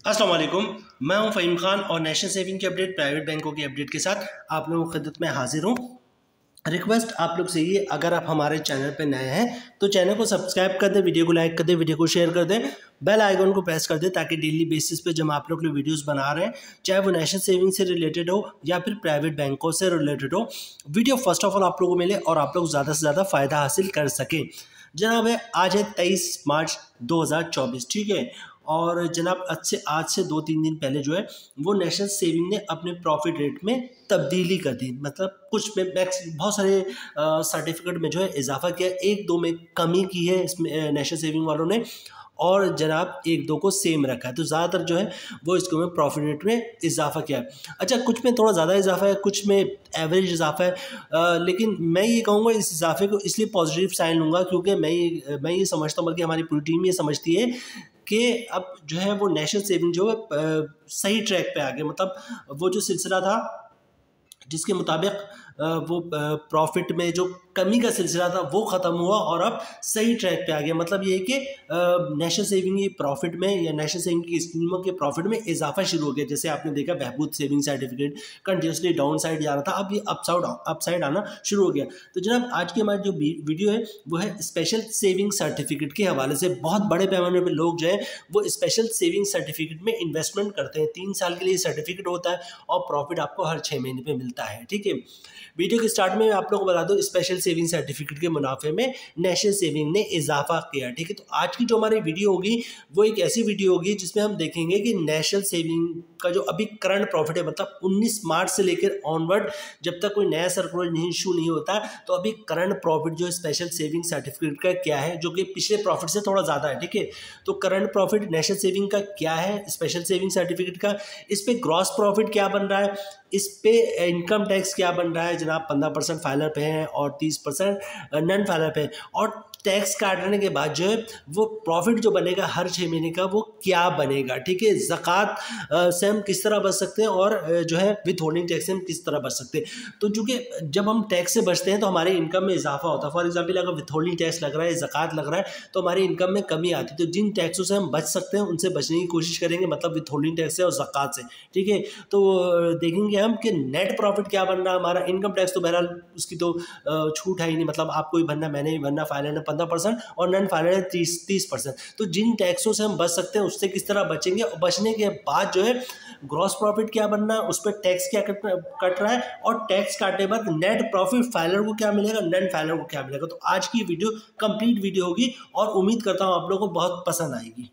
अस्सलाम वालेकुम। मैं हूं फ़हीम खान और नेशनल सेविंग की अपडेट, प्राइवेट बैंकों की अपडेट के साथ आप लोगों की खिदमत में हाजिर हूं। रिक्वेस्ट आप लोग से ये, अगर आप हमारे चैनल पर नए हैं तो चैनल को सब्सक्राइब कर दें, वीडियो को लाइक कर दें, वीडियो को शेयर कर दें, बेल आइकन को प्रेस कर दें ताकि डेली बेसिस पे जब आप लोग वीडियोस बना रहे हैं, चाहे वो नेशनल सेविंग से रिलेटेड हो या फिर प्राइवेट बैंकों से रिलेटेड हो, वीडियो फर्स्ट ऑफ ऑल आप लोगों को मिले और आप लोग ज़्यादा से ज़्यादा फ़ायदा हासिल कर सकें। जनाब है, आज है 23 मार्च 2024, ठीक है। और जनाब आज से 2-3 दिन पहले जो है वो नेशनल सेविंग ने अपने प्रॉफिट रेट में तब्दीली कर दी। मतलब कुछ में बहुत सारे सर्टिफिकेट में जो है इजाफा किया, 1-2 में कमी की है इसमें नेशनल सेविंग वालों ने, और जनाब 1-2 को सेम रखा है। तो ज़्यादातर जो है वो इसको में प्रॉफिट रेट में इजाफा किया है। अच्छा, कुछ में थोड़ा ज़्यादा इजाफा है, कुछ में एवरेज इजाफा है, लेकिन मैं ये कहूँगा इस इजाफे को इसलिए पॉजिटिव साइन लूँगा क्योंकि मैं ये समझता हूँ, बल्कि हमारी पूरी टीम ये समझती है कि अब जो है वो नेशनल सेविंग जो है सही ट्रैक पे आ गया। मतलब वो जो सिलसिला था जिसके मुताबिक वो प्रॉफिट में जो कमी का सिलसिला था वो ख़त्म हुआ और अब सही ट्रैक पे आ गया। मतलब ये है कि नेशनल सेविंग की प्रॉफिट में या नेशनल सेविंग की स्कीमों के प्रॉफिट में इजाफा शुरू हो गया। जैसे आपने देखा Behbood saving certificate continuously down side जा रहा था, अब ये अप साइड आना शुरू हो गया। तो जनाब आज की हमारी जो वीडियो है वो है स्पेशल सेविंग सर्टिफिकेट के हवाले से। बहुत बड़े पैमाने पर लोग जो है वो स्पेशल सेविंग सर्टिफिकेट में इन्वेस्टमेंट करते हैं। 3 साल के लिए सर्टिफिकेट होता है और प्रॉफिट आपको हर 6 महीने पर मिलता है, ठीक है। वीडियो के स्टार्ट में आप लोगों को बता दो, स्पेशल सेविंग सर्टिफिकेट के मुनाफे में नेशनल सेविंग ने इजाफा किया, ठीक है। तो आज की जो हमारी वीडियो होगी वो एक ऐसी वीडियो होगी जिसमें हम देखेंगे कि नेशनल सेविंग का जो अभी करंट प्रॉफिट है, मतलब 19 मार्च से लेकर ऑनवर्ड जब तक कोई नया सर्कुलर नहीं इशू नहीं होता, तो अभी करंट प्रॉफिट जो स्पेशल सेविंग सर्टिफिकेट का क्या है, जो कि पिछले प्रॉफिट से थोड़ा ज़्यादा है, ठीक है। तो करंट प्रॉफिट नेशनल सेविंग का क्या है, स्पेशल सेविंग सर्टिफिकेट का, इस पे ग्रॉस प्रॉफिट क्या बन रहा है, इस पे इनकम टैक्स क्या बन रहा है जनाब, 15% फाइलर पे है और 30% नॉन फाइलर पे है, और टैक्स काटने के बाद जो है वो प्रॉफिट जो बनेगा हर 6 महीने का वो क्या बनेगा, ठीक है। ज़कात से हम किस तरह बच सकते हैं और जो है विथ होल्डिंग टैक्स से हम किस तरह बच सकते हैं। तो चूँकि जब हम टैक्स से बचते हैं तो हमारे इनकम में इजाफा होता है। फॉर एग्जाम्पल अगर विथ होल्डिंग टैक्स लग रहा है, ज़कात लग रहा है, तो हमारी इनकम में कमी आती है। तो जिन टैक्सों से हम बच सकते हैं उनसे बचने की कोशिश करेंगे, मतलब विथ होल्डिंग टैक्स से और ज़कात से, ठीक है। तो देखेंगे हम कि नेट प्रॉफिट क्या बन रहा है हमारा। इनकम टैक्स तो बहरहाल उसकी तो छूट है ही नहीं, मतलब आपको ही भरना, मैंने ही भरना, फाइनल ने 15% और नॉन फाइनल 30%। तो जिन टैक्सों से हम बच सकते हैं उससे किस तरह बचेंगे, और बचने के बाद जो है ग्रॉस प्रॉफिट क्या बनना है, उस पर टैक्स क्या कट रहा है, और टैक्स काटने के बाद नेट प्रॉफिट फाइलर को क्या मिलेगा, नॉन फाइलर को क्या मिलेगा। तो आज की वीडियो कंप्लीट वीडियो होगी और उम्मीद करता हूँ आप लोगों को बहुत पसंद आएगी।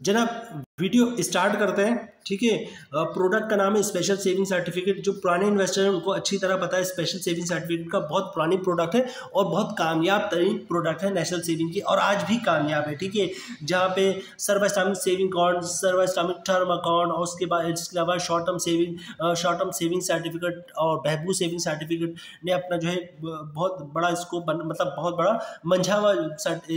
जनाब वीडियो स्टार्ट करते हैं, ठीक है। प्रोडक्ट का नाम है स्पेशल सेविंग सर्टिफिकेट। जो पुराने इन्वेस्टर हैं उनको अच्छी तरह पता है स्पेशल सेविंग सर्टिफिकेट का बहुत पुरानी प्रोडक्ट है और बहुत कामयाब तरीन प्रोडक्ट है नेशनल सेविंग की, और आज भी कामयाब है, ठीक है। जहाँ पे सर्व इस्लामिक सेविंग अकाउंट, सर्व इस्लामिक टर्म अकाउंट, और उसके अलावा शॉर्ट टर्म सेविंग सर्टिफिकेट और बहबूद सेविंग सर्टिफिकेट ने अपना जो है बहुत बड़ा इसको मतलब बहुत बड़ा मंझा हुआ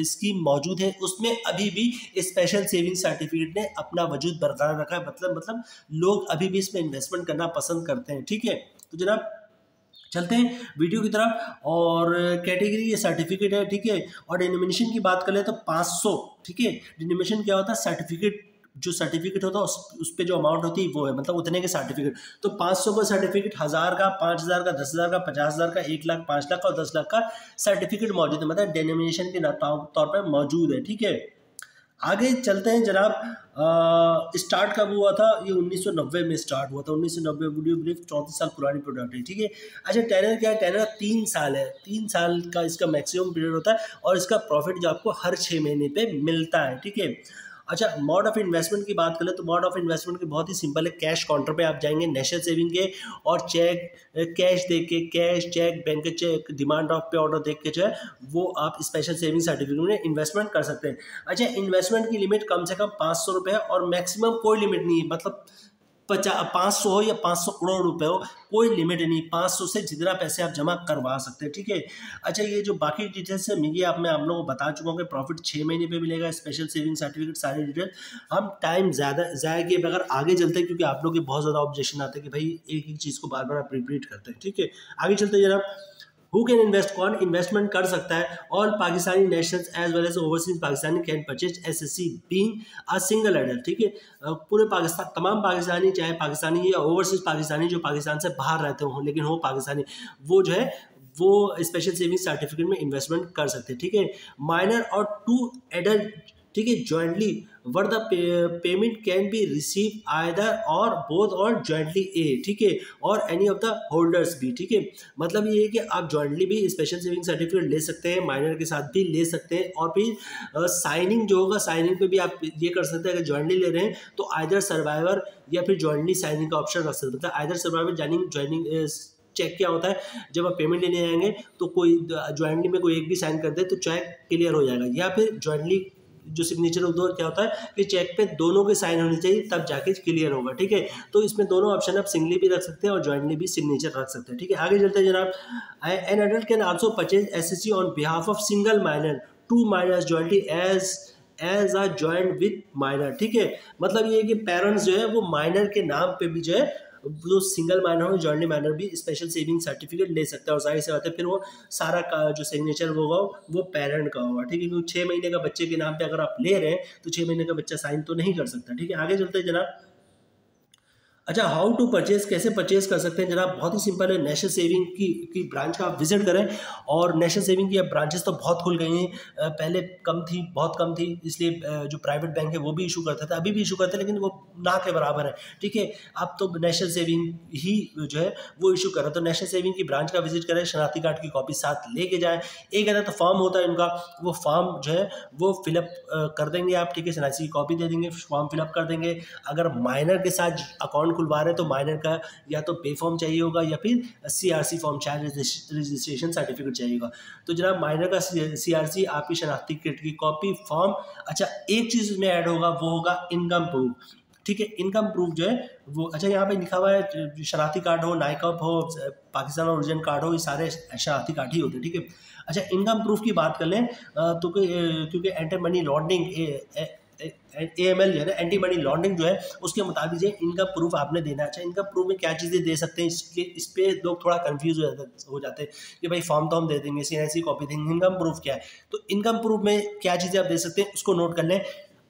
स्कीम मौजूद है। उसमें अभी भी स्पेशल सेविंग सर्टिफिकेट ने अपना वजूद बरकरार रखा है। मतलब लोग अभी भी इसमें इन्वेस्टमेंट करना पसंद करते हैं, ठीक है। तो जनाब चलते हैं वीडियो की तरफ। और कैटेगरी ये सर्टिफिकेट है, ठीक है। और डिनोमिनेशन की बात करें तो 500, ठीक है। डिनोमिनेशन क्या होता है, सर्टिफिकेट, जो सर्टिफिकेट होता है उस पे जो अमाउंट होती है वो है, मतलब उतने के सर्टिफिकेट। तो 500 का सर्टिफिकेट, 1000 का, 5000 का, 10,000 का, 50,000 का, 1 लाख, 5 लाख और 10 लाख का सर्टिफिकेट मौजूद है, मतलब डिनोमिनेशन के तौर पर मौजूद है, ठीक है। आगे चलते हैं जनाब। स्टार्ट कब हुआ था, ये 1990 में स्टार्ट हुआ था। 1990 वीडियो ब्रीफ 34 साल पुरानी प्रोडक्ट है, ठीक है। अच्छा, टेनर क्या है, टेनर 3 साल है। 3 साल का इसका मैक्सिमम पीरियड होता है और इसका प्रॉफिट जो आपको हर 6 महीने पे मिलता है, ठीक है। अच्छा, मोड ऑफ इन्वेस्टमेंट की बात करें तो मोड ऑफ इन्वेस्टमेंट की बहुत ही सिंपल है। कैश काउंटर पे आप जाएंगे नेशनल सेविंग के, और कैश देख के, cash cheque, bank cheque, demand draft पे ऑर्डर देख के जो है वो आप स्पेशल सेविंग सर्टिफिकेट में इन्वेस्टमेंट कर सकते हैं। अच्छा, इन्वेस्टमेंट की लिमिट कम से कम 500 रुपये है और मैक्सिमम कोई लिमिट नहीं है। मतलब 500 हो या 500 करोड़ रुपए हो, कोई लिमिट नहीं। 500 से जितना पैसे आप जमा करवा सकते हैं, ठीक है। अच्छा, ये जो बाकी डिटेल्स है मैं आप लोगों को बता चुका हूँ कि प्रॉफिट 6 महीने पे मिलेगा, स्पेशल सेविंग सर्टिफिकेट, सारी डिटेल। हम टाइम ज़्यादा जाए कि अगर आगे चलते हैं, क्योंकि आप लोग के बहुत ज़्यादा ऑब्जेक्शन आते हैं कि भाई एक ही चीज़ को बार बार आप रिपीट करते हैं, ठीक है। आगे चलते हैं जनाब। हु कैन इन्वेस्ट, कौन इन्वेस्टमेंट कर सकता है, all Pakistani nationals as well as overseas Pakistani can purchase SSC being a single adult, ठीक है। पूरे पाकिस्तान, तमाम पाकिस्तानी, चाहे पाकिस्तानी या ओवरसीज पाकिस्तानी जो पाकिस्तान से बाहर रहते हो लेकिन हो पाकिस्तानी, वो जो है वो स्पेशल सेविंग सर्टिफिकेट में इन्वेस्टमेंट कर सकते हैं, ठीक है। माइनर और 2 एडल्ट, ठीक है, jointly were the payment can be receive either और बोथ और जॉइंटली ए, ठीक है, और एनी ऑफ द होल्डर्स भी, ठीक है। मतलब ये है कि आप जॉइंटली भी स्पेशल सेविंग सर्टिफिकेट ले सकते हैं, माइनर के साथ भी ले सकते हैं, और फिर साइनिंग जो होगा, साइनिंग पे भी आप ये कर सकते हैं, अगर जॉइंटली ले रहे हैं तो आइदर सर्वाइवर या फिर जॉइंटली साइनिंग का ऑप्शन रख सकते हैं। आइदर सर्वाइवर ज्वाइनिंग चेक क्या होता है, जब आप पेमेंट लेने आएंगे तो कोई ज्वाइंटली में कोई एक भी साइन कर दे तो चेक क्लियर हो जाएगा, या फिर ज्वाइंटली जो सिग्नेचर उधर क्या होता है कि चेक पे दोनों के साइन होने चाहिए तब जाके क्लियर होगा, ठीक है। तो इसमें दोनों ऑप्शन आप सिंगली भी रख सकते हैं और ज्वाइंटली भी सिग्नेचर रख सकते हैं, ठीक है। आगे चलते हैं जनाब। An adult can also purchase SSC on behalf of single minor, 2 minors jointly as a joint with minor, ठीक है। मतलब ये है कि पेरेंट्स जो है वो माइनर के नाम पे भी जो है जो सिंगल माइनर हो, जॉइंटली माइनर भी स्पेशल सेविंग सर्टिफिकेट ले सकता है, और जाहिर सी बात है फिर वो सारा का जो सिग्नेचर होगा वो पेरेंट का होगा, ठीक है। क्योंकि 6 महीने का बच्चे के नाम पे अगर आप ले रहे हैं तो 6 महीने का बच्चा साइन तो नहीं कर सकता, ठीक है। आगे चलते हैं जनाब। अच्छा, हाउ टू परचेज, कैसे परचेज कर सकते हैं जनाब? बहुत ही सिंपल है, नेशनल सेविंग की ब्रांच का आप विजिट करें, और नेशनल सेविंग की अब ब्रांचेस तो बहुत खुल गई हैं, पहले कम थी, बहुत कम थी, इसलिए जो प्राइवेट बैंक है वो भी इशू करते थे, अभी भी इशू करते हैं, लेकिन वो ना के बराबर है, ठीक है। अब तो नेशनल सेविंग ही जो है वो इशू कर रहा है, तो नेशनल सेविंग की ब्रांच का विजिट करें, शनाख्ती कार्ड की कॉपी साथ लेके जाएँ। एक अगर तो फॉर्म होता है इनका, वो फॉर्म जो है वो फिलअप कर देंगे आप, ठीक है, शनाख्ती की कॉपी दे देंगे, फॉर्म फिलअप कर देंगे। अगर माइनर के साथ अकाउंट खुलवा रहे हैं तो माइनर का या तो पे फॉर्म चाहिए होगा या फिर CRC form, child registration certificate चाहिए होगा। तो जनाब माइनर का सीआरसी, आपकी शनाख्ती कार्ड की कॉपी, फॉर्म। अच्छा, एक चीज़ उसमें ऐड होगा, वो होगा इनकम प्रूफ, ठीक है। इनकम प्रूफ जो है वो, अच्छा यहाँ पे लिखा हुआ है शनाख्ती कार्ड हो, नाइकअप हो, पाकिस्तान ओरिजिन कार्ड हो, ये सारे शनाख्ती कार्ड ही होते हैं, ठीक है। अच्छा, इनकम प्रूफ की बात कर लें तो क्योंकि एंटी मनी लॉन्ड्रिंग AML जो है ना, एंटी मनी लॉन्ड्रिंग जो है उसके मुताबिक जो इनकम प्रूफ आपने देना है। अच्छा, इनकम प्रूफ में क्या चीज़ें दे सकते हैं, इस पे लोग थोड़ा कंफ्यूज हो जाते हैं कि भाई फॉर्म तो हम दे देंगे, CNC कॉपी देंगे, इनकम प्रूफ क्या है? तो इनकम प्रूफ में क्या चीज़ें आप दे सकते हैं उसको नोट कर लें।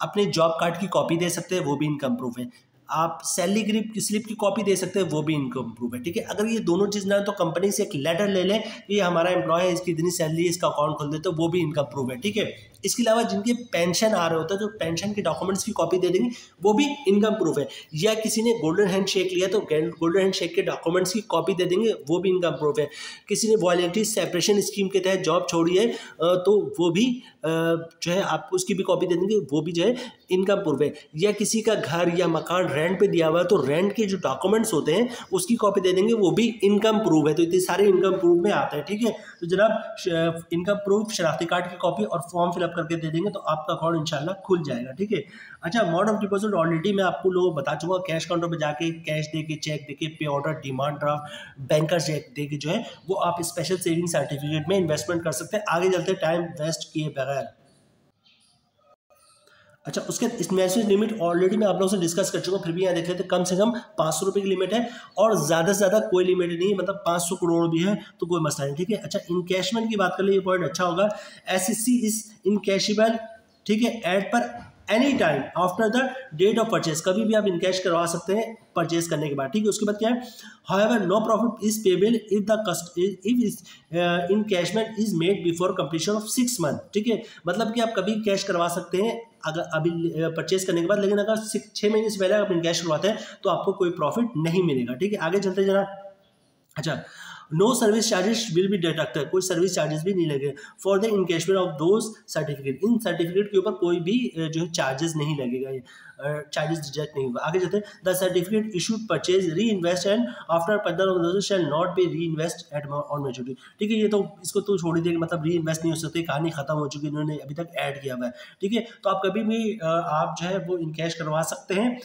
अपने जॉब कार्ड की कॉपी दे सकते हैं, वो भी इनकम प्रूफ है। आप सैलरी स्लिप की कॉपी दे सकते हैं, वो भी इनकम प्रूफ है, ठीक है। अगर ये दोनों चीज़ ना है तो कंपनी से एक लेटर ले लें कि ये हमारा एम्प्लॉय है, इसकी इतनी सैलरी है, इसका अकाउंट खोल देते, वो भी इनकम प्रूफ है, ठीक है। इसके अलावा जिनके पेंशन आ रहे होते हैं तो पेंशन के डॉक्यूमेंट्स की कॉपी दे देंगे, वो भी इनकम प्रूफ है। या किसी ने गोल्डन हैंड शेक लिया तो गोल्डन हैंड शेक के डॉक्यूमेंट्स की कॉपी दे देंगे, वो भी इनकम प्रूफ है। किसी ने वॉलंटरी सेपरेशन स्कीम के तहत जॉब छोड़ी है तो वो भी जो है आप उसकी भी कॉपी दे देंगे, वो भी जो है इनकम प्रूफ है। या किसी का घर या मकान रेंट पे दिया हुआ है तो रेंट के जो डॉक्यूमेंट्स होते हैं उसकी कॉपी दे देंगे, वो भी इनकम प्रूफ है। तो इतने सारे इनकम प्रूफ में आते हैं, ठीक है। तो जनाब इनकम प्रूफ, शनाख्ती कार्ड की कॉपी और फॉर्म फिलअप करके दे देंगे तो आपका अकाउंट इंशाल्लाह खुल जाएगा, ठीक है। अच्छा, मोड ऑफ डिपॉजिट ऑलरेडी मैं आपको लोगों को बता चुका, कैश काउंटर पे जाके कैश देके, चेक देके, pay order, demand draft, banker cheque देके जो है वो आप स्पेशल सेविंग सर्टिफिकेट में इन्वेस्टमेंट कर सकते हैं। आगे चलते टाइम वेस्ट किए बगैर। अच्छा, उसके इस मैसेज लिमिट ऑलरेडी मैं आप लोगों से डिस्कस कर चुका हूँ, फिर भी यहाँ देख लेते हैं। कम से कम 500 रुपये की लिमिट है और ज़्यादा से ज़्यादा कोई लिमिट नहीं है, मतलब 500 करोड़ भी है तो कोई मसला नहीं, ठीक है। अच्छा, इनकैशमेंट की बात कर ले, ये पॉइंट अच्छा होगा। एसएससी इज इनकैशेबल, ठीक है, at par any time after the date of purchase, कभी भी आप इनकैश करवा सकते हैं परचेज करने के बाद, ठीक है। उसके बाद क्या है, however no profit is payable if encashment is made before completion of 6 month, ठीक है। मतलब कि आप कभी कैश करवा सकते हैं अगर अभी परचेज करने के बाद, लेकिन अगर 6 महीने से पहले आप इनकैश करवाते हैं तो आपको कोई प्रॉफिट नहीं मिलेगा, ठीक है। आगे चलते जरा। अच्छा, no service charges will be deducted, कोई सर्विस चार्जेस भी नहीं लगे for the encashment of those certificate, इन सर्टिफिकेट के ऊपर कोई भी जो है चार्जेस नहीं लगेगा, चार्जेस डिडक्ट नहीं होगा। आगे चलते हैं। द सर्टिफिकेट इशूड परचेज री invest and after 15 shall not be री इन्वेस्ट एट ऑन मैच्योरिटी, ठीक है। ये तो इसको तो छोड़ ही देंगे, मतलब री इन्वेस्ट नहीं हो सकती, कहानी खत्म हो चुकी है, इन्होंने अभी तक ऐड किया हुआ है, ठीक है। तो आप कभी भी आप जो है वो इनकैश करवा सकते हैं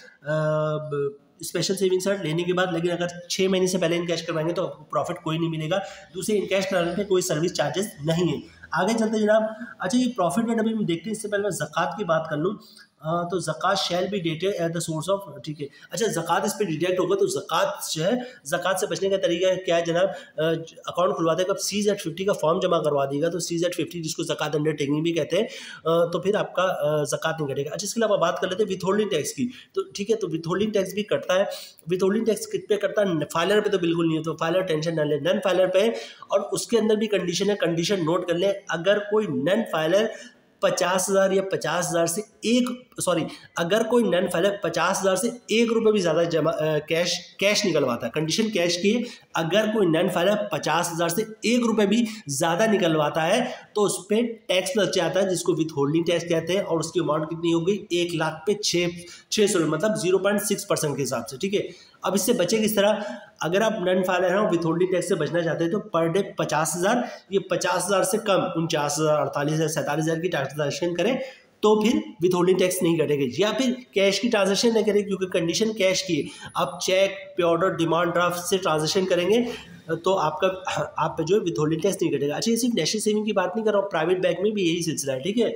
स्पेशल सेविंग सर्ट लेने के बाद, लेकिन अगर 6 महीने से पहले इनकैश करवाएंगे तो आपको प्रॉफिट कोई नहीं मिलेगा। दूसरे इनकैश कराने पे कोई सर्विस चार्जेस नहीं है। आगे चलते जनाब। अच्छा, ये प्रॉफिट एंड अभी हम देखते हैं, इससे पहले मैं ज़कात की बात कर लूँ। तो ज़कात शैल बी डेटेड एट द सोर्स ऑफ, ठीक है। अच्छा, ज़कात इस पर डिडक्ट होगा, तो ज़कात जो है, ज़कात से बचने का तरीका क्या है जनाब, अकाउंट खुलवाते हैं, कब CZ50 का फॉर्म जमा करवा देगा, तो CZ50 जिसको ज़कात अंडरटेकिंग भी कहते हैं, तो फिर आपका ज़कात नहीं कटेगा। अच्छा, इसके अलावा बात कर लेते हैं विथहोल्डिंग टैक्स की, तो ठीक है, तो विथहोल्डिंग टैक्स भी कटता है। विथहोल्डिंग टैक्स किस पे कटता है, फाइलर पे तो बिल्कुल नहीं है, तो फाइलर टेंशन ना ले, नन फाइलर पे, और उसके अंदर भी कंडीशन है, कंडीशन नोट कर ले, अगर कोई नन फाइलर 50,000 या 50,000 से अगर कोई नन फाइलर 50,000 से ₹1 भी ज़्यादा जमा कैश निकलवाता है, कंडीशन कैश की है, अगर कोई नन फाइलर 50,000 से ₹1 भी ज़्यादा निकलवाता है तो उस पर टैक्स लग जाता है, जिसको विथ होल्डिंग टैक्स कहते हैं, और उसकी अमाउंट कितनी होगी, 1 लाख पे 600, मतलब 0.6% के हिसाब से, ठीक है। अब इससे बचे किस तरह, अगर आप नन फाइलर हैं और विथ होल्डिंग टैक्स से बचना चाहते हैं तो पर डे 50,000, ये 50,000 से कम 49,000, 48,000, 47,000 की ट्रांजेक्शन करें तो फिर विथ होल्डिंग टैक्स नहीं कटेगा, या फिर कैश की ट्रांजेक्शन नहीं करें, क्योंकि कंडीशन कैश की है। आप चेक, पे ऑर्डर, डिमांड ड्राफ्ट से ट्रांजेक्शन करेंगे तो आप जो है विथ होल्डिंग टैक्स नहीं कटेगा। अच्छा, ये सिर्फ नेशनल सेविंग की बात नहीं कर रहा हूँ, प्राइवेट बैंक में भी यही सिलसिला है, ठीक है।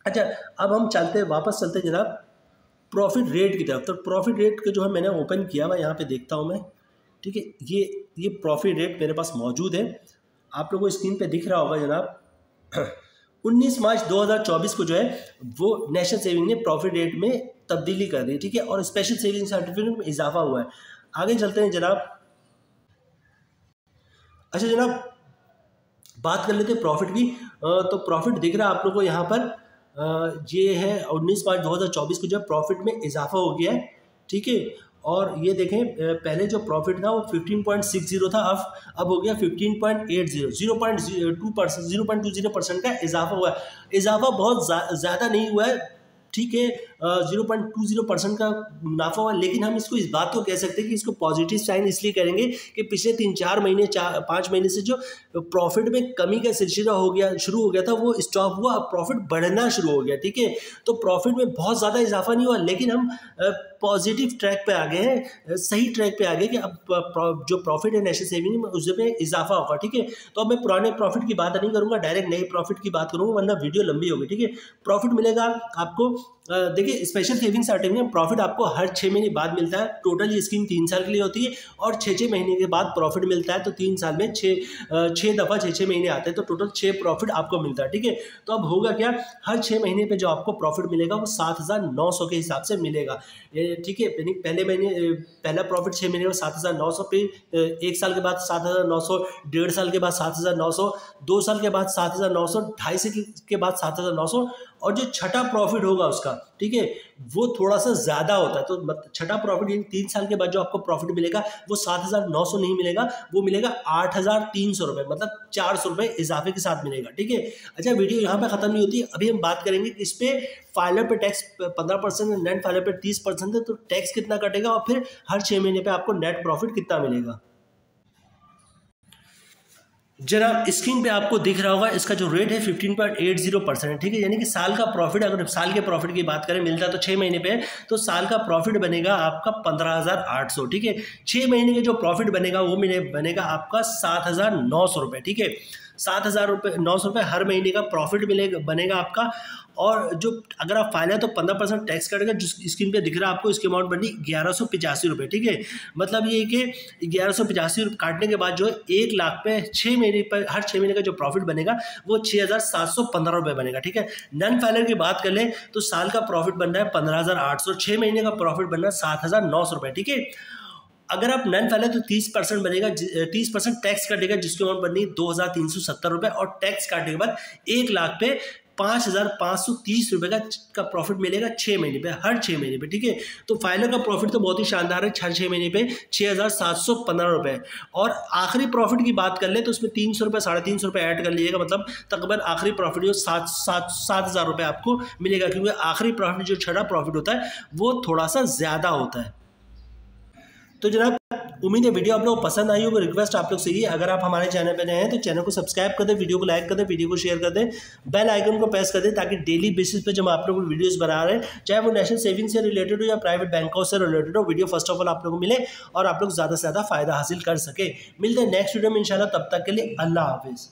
अच्छा, अब हम वापस चलते हैं जनाब प्रॉफिट रेट की तरफ। तो प्रॉफिट रेट का जो है मैंने ओपन किया हुआ, यहाँ पे देखता हूँ मैं, ठीक है। ये प्रॉफिट रेट मेरे पास मौजूद है, आप लोगों को स्क्रीन पे दिख रहा होगा जनाब। 19 मार्च 2024 को जो है वो नेशनल सेविंग ने प्रॉफिट रेट में तब्दीली कर दी, ठीक है, और स्पेशल सेविंग सर्टिफिकेट में इजाफा हुआ है। आगे चलते हैं जनाब। अच्छा जनाब, बात कर लेते हैं प्रॉफिट की। तो प्रॉफिट दिख रहा है आप लोगों को यहाँ पर, ये है 19 मार्च 2024 को जब प्रॉफिट में इजाफा हो गया है, ठीक है। और ये देखें, पहले जो प्रॉफिट था वो 15.60 था, अब हो गया 15.80, 0.20% का इजाफा हुआ है। इजाफा बहुत ज़्यादा नहीं हुआ है, ठीक है, 0.20% का मुनाफा हुआ, लेकिन हम इसको इस बात को कह सकते हैं कि इसको पॉजिटिव साइन इसलिए करेंगे कि पिछले 3-4 महीने 5 महीने से जो प्रॉफिट में कमी का सिलसिला शुरू हो गया था वो स्टॉप हुआ, अब प्रॉफिट बढ़ना शुरू हो गया, ठीक है। तो प्रॉफिट में बहुत ज़्यादा इजाफा नहीं हुआ, लेकिन हम पॉजिटिव ट्रैक पे आ गए हैं, सही ट्रैक पे आ गए कि अब जो प्रॉफिट है नेशनल सेविंग में उसमें इजाफा होगा, ठीक है। तो अब मैं पुराने प्रॉफिट की बात नहीं करूँगा, डायरेक्ट नए प्रॉफिट की बात करूँगा, वरना वीडियो लंबी होगी, ठीक है। प्रॉफिट मिलेगा आपको, देखिए स्पेशल सेविंग सर्टिफिकेट में प्रॉफिट आपको हर 6 महीने बाद मिलता है। टोटल ये स्कीम 3 साल के लिए होती है और 6-6 महीने के बाद प्रॉफिट मिलता है, तो 3 साल में 6 दफ़ा 6-6 महीने आते हैं, तो टोटल 6 प्रॉफिट आपको मिलता है, ठीक है। तो अब होगा क्या, हर 6 महीने पे जो आपको प्रॉफिट मिलेगा वो 7,900 के हिसाब से मिलेगा, ठीक है। पहला प्रॉफिट 6 महीने में 7,900, फिर 1 साल के बाद 7,900, 1.5 साल के बाद 7,900, 2 साल के बाद 7,900, 2.5 साल के बाद 7,900, और जो छठा प्रॉफिट होगा उसका, ठीक है, वो थोड़ा सा ज़्यादा होता है। तो छठा प्रॉफिट यानी 3 साल के बाद जो आपको प्रॉफिट मिलेगा वो 7,900 नहीं मिलेगा, वो मिलेगा 8,300 रुपये, मतलब 400 रुपये इजाफे के साथ मिलेगा, ठीक है। अच्छा, वीडियो यहाँ पे ख़त्म नहीं होती, अभी हम बात करेंगे कि इस पर फाइलर पे टैक्स 15%, नेट फाइलर पे 30% है, तो टैक्स कितना कटेगा और फिर हर 6 महीने पे आपको नेट प्रॉफिट कितना मिलेगा। जनाब स्क्रीन पे आपको दिख रहा होगा, इसका जो रेट है 15.80%, ठीक है। यानी कि साल का प्रॉफिट, अगर साल के प्रॉफिट की बात करें, मिलता तो 6 महीने पे है, तो साल का प्रॉफिट बनेगा आपका 15,800, ठीक है। 6 महीने के जो प्रॉफिट बनेगा वो बनेगा आपका 7,900 रुपये, ठीक है। 7,900 रुपये हर महीने का प्रॉफिट बनेगा आपका। और जो अगर आप फाइल है तो 15% टैक्स कटेगा, जिस स्क्रीन पे दिख रहा है आपको, इसकी अमाउंट बनी 1,185 रुपये, ठीक है। मतलब ये कि 1,185 रुपये काटने के बाद जो है 1 लाख पे 6 महीने पर, हर 6 महीने का जो प्रॉफिट बनेगा वो 6,715 रुपये बनेगा, ठीक है। नन फाइलर की बात कर लें तो साल का प्रॉफिट बन रहा है 15,800, 6 महीने का प्रॉफिट बन रहा है 7,900 रुपये, ठीक है। अगर आप नन फाइलर तो 30% बनेगा, 30% टैक्स काटेगा, जिसकी अमाउंट बननी 2,370 रुपये, और टैक्स काटने के बाद 1 लाख पे 5,530 रुपये का प्रॉफिट मिलेगा 6 महीने पे, हर 6 महीने पे, ठीक है। तो फाइलर का प्रॉफिट तो बहुत ही शानदार है, हर 6 महीने पे 6,715 रुपये। और आखिरी प्रॉफिट की बात कर ले तो उसमें 300 रुपये, 350 रुपये ऐड कर लीजिएगा, मतलब तकरीबन आखिरी प्रॉफिट जो 7,000 रुपये आपको मिलेगा, क्योंकि आखिरी प्रॉफिट जो छठा प्रॉफिट होता है वो थोड़ा सा ज़्यादा होता है। तो जनाब उम्मीद है वीडियो आप लोगों को पसंद आई होगी। रिक्वेस्ट आप लोग से ये, अगर आप हमारे चैनल पे नए हैं तो चैनल को सब्सक्राइब कर दें, वीडियो को लाइक कर दें, वीडियो को शेयर कर दें, बेल आइकन को प्रेस कर दें, ताकि डेली बेसिस पे जब आप लोग वीडियोस बना रहे हैं, चाहे वो नेशनल सेविंग से रिलेटेड हो या प्राइवेट बैंकों से रिलेटेड हो, वीडियो फर्स्ट ऑफ ऑल आप लोगों को मिले और आप लोग ज़्यादा से ज़्यादा फायदा हासिल कर सके। मिलते हैं नेक्स्ट वीडियो में इंशाल्लाह, तब तक के लिए अल्लाह हाफिज़।